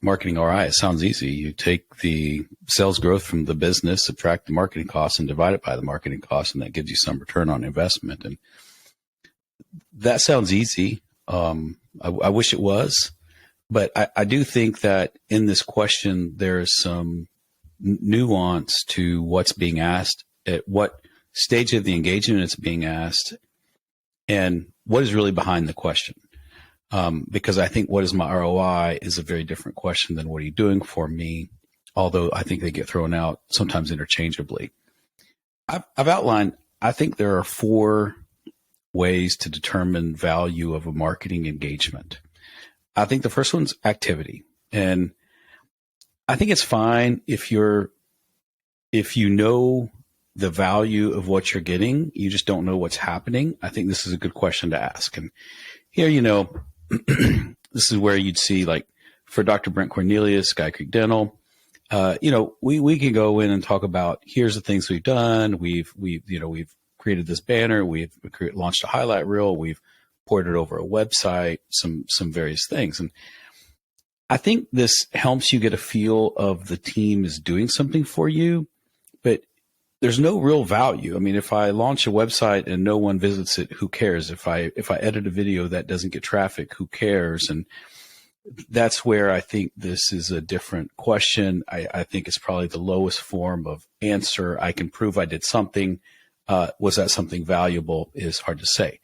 marketing ROI, it sounds easy. You take the sales growth from the business, subtract the marketing costs, and divide it by the marketing costs, and that gives you some return on investment. And that sounds easy. I wish it was, but I do think that in this question, there is some nuance to what's being asked, at what stage of the engagement it's being asked, and what is really behind the question. Because I think what is my ROI is a very different question than what are you doing for me, although I think they get thrown out sometimes interchangeably. I've outlined, I think there are 4 ways to determine value of a marketing engagement. I think the first one's activity. And I think it's fine if you know the value of what you're getting, you just don't know what's happening. I think this is a good question to ask. And here, this is where you'd see, like, for Dr. Brent Cornelius, Sky Creek Dental, we can go in and talk about, here's the things we've done. We've created this banner. We've launched a highlight reel. We've ported over a website, some various things. And I think this helps you get a feel of the team is doing something for you, but there's no real value. I mean, if I launch a website and no one visits it, who cares? If I edit a video that doesn't get traffic, who cares? And that's where I think this is a different question. I think it's probably the lowest form of answer. I can prove I did something. Was that something valuable is hard to say.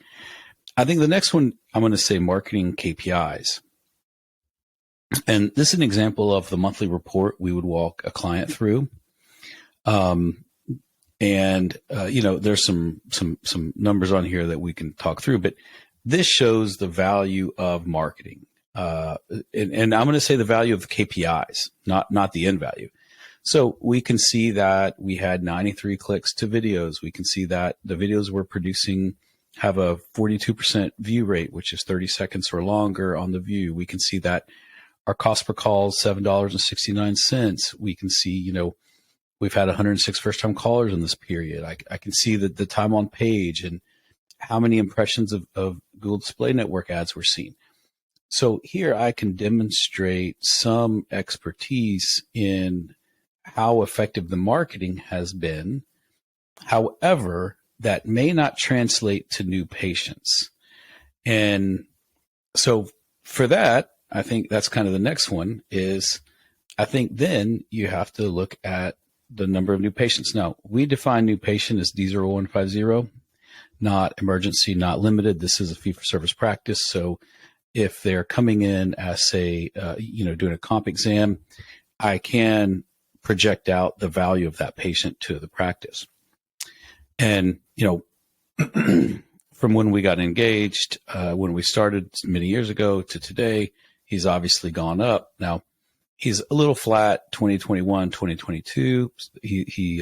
I think the next one, I'm going to say marketing KPIs. And this is an example of the monthly report we would walk a client through. There's some numbers on here that we can talk through, but this shows the value of marketing. And I'm going to say the value of the KPIs, not the end value. So we can see that we had 93 clicks to videos. We can see that the videos we're producing have a 42% view rate, which is 30 seconds or longer on the view. We can see that our cost per call is $7.69. We can see, we've had 106 first-time callers in this period. I can see that the time on page and how many impressions of Google Display Network ads we're seeing. So here I can demonstrate some expertise in how effective the marketing has been. However, that may not translate to new patients. And so for that, I think that's kind of the next one is, I think then you have to look at the number of new patients. Now, we define new patient as D0150, not emergency, not limited. This is a fee-for-service practice. So if they're coming in as doing a comp exam, I can project out the value of that patient to the practice. And, from when we got engaged, when we started many years ago to today, he's obviously gone up. Now, he's a little flat, 2021, 2022. He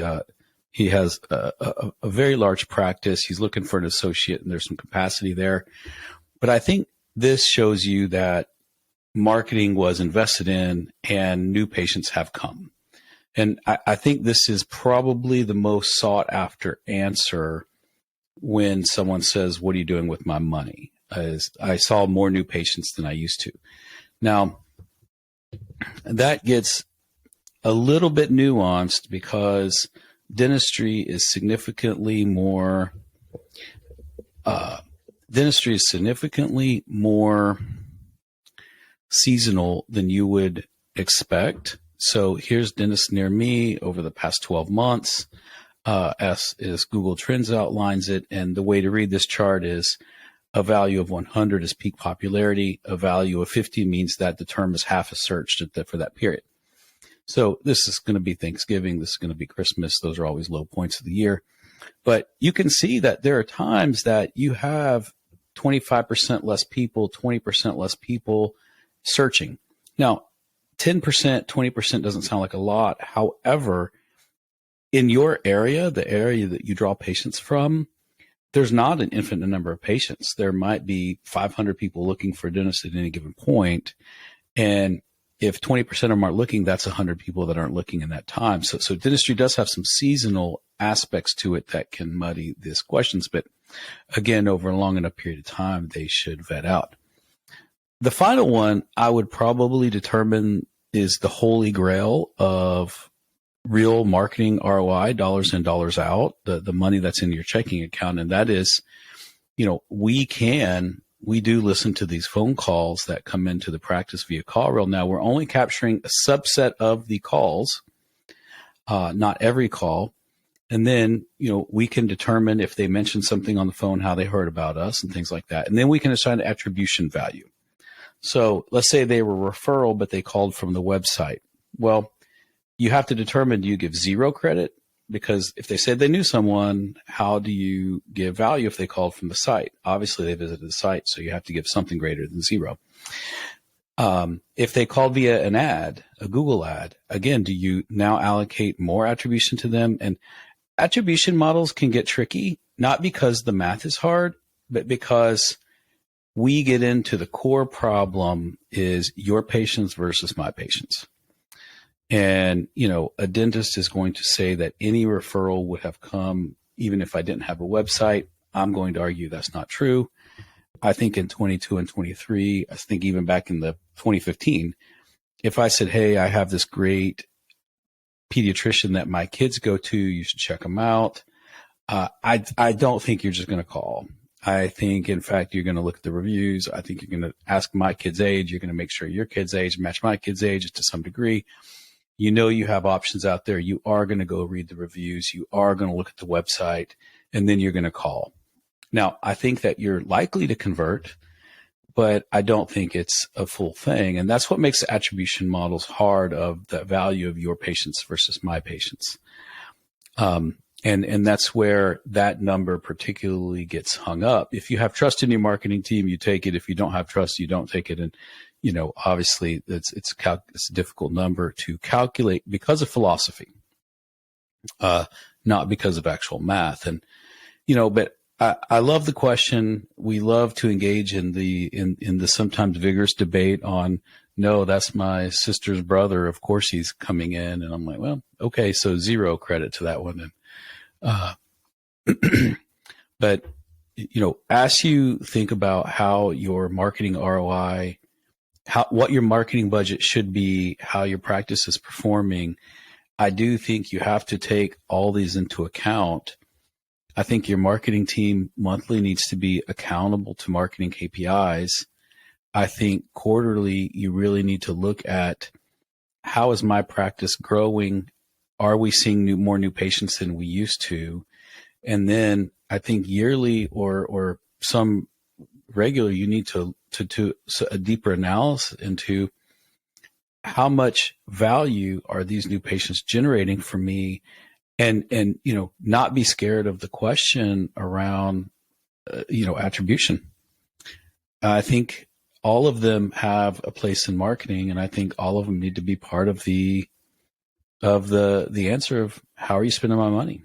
has a very large practice. He's looking for an associate, and there's some capacity there. But I think this shows you that marketing was invested in and new patients have come. And I think this is probably the most sought after answer when someone says, what are you doing with my money? I saw more new patients than I used to. Now, that gets a little bit nuanced because dentistry is significantly more seasonal than you would expect. So here's dentists near me over the past 12 months, as Google Trends outlines it. And the way to read this chart is a value of 100 is peak popularity. A value of 50 means that the term is half as searched for that period. So this is going to be Thanksgiving. This is going to be Christmas. Those are always low points of the year. But you can see that there are times that you have 25% less people, 20% less people searching. Now, 10%, 20% doesn't sound like a lot. However, in your area, the area that you draw patients from, there's not an infinite number of patients. There might be 500 people looking for a dentist at any given point. And if 20% of them aren't looking, that's 100 people that aren't looking in that time. So dentistry does have some seasonal aspects to it that can muddy these questions. But again, over a long enough period of time, they should vet out. The final one I would probably determine is the holy grail of real marketing ROI, dollars in, dollars out, the money that's in your checking account. And that is, we do listen to these phone calls that come into the practice via call reel. Now we're only capturing a subset of the calls, not every call. And then, we can determine if they mentioned something on the phone, how they heard about us and things like that. And then we can assign attribution value. So let's say they were a referral, but they called from the website. Well, you have to determine, do you give zero credit? Because if they said they knew someone, how do you give value if they called from the site? Obviously, they visited the site, so you have to give something greater than zero. If they called via an ad, a Google ad, again, do you now allocate more attribution to them? And attribution models can get tricky, not because the math is hard, but because we get into the core problem is your patients versus my patients. And, a dentist is going to say that any referral would have come, even if I didn't have a website. I'm going to argue that's not true. I think in 22 and 23, I think even back in the 2015, if I said, hey, I have this great pediatrician that my kids go to, you should check them out. I don't think you're just going to call. I think, in fact, you're going to look at the reviews. I think you're going to ask my kid's age. You're going to make sure your kid's age match my kid's age to some degree. You have options out there. You are going to go read the reviews. You are going to look at the website, and then you're going to call. Now, I think that you're likely to convert, but I don't think it's a full thing. And that's what makes the attribution models hard, of the value of your patients versus my patients. And that's where that number particularly gets hung up. If you have trust in your marketing team, you take it. If you don't have trust, you don't take it. And, obviously it's a difficult number to calculate because of philosophy, not because of actual math. And, but I love the question. We love to engage in the sometimes vigorous debate on, no, that's my sister's brother. Of course he's coming in. And I'm like, well, okay, so zero credit to that one. And, but, as you think about how your marketing ROI, what your marketing budget should be, how your practice is performing, I do think you have to take all these into account. I think your marketing team monthly needs to be accountable to marketing KPIs. I think quarterly, you really need to look at, how is my practice growing? Are we seeing more new patients than we used to? And then I think yearly or some regular, you need to a deeper analysis into how much value are these new patients generating for me, and not be scared of the question around attribution. I think all of them have a place in marketing, and I think all of them need to be part of the answer of, how are you spending my money?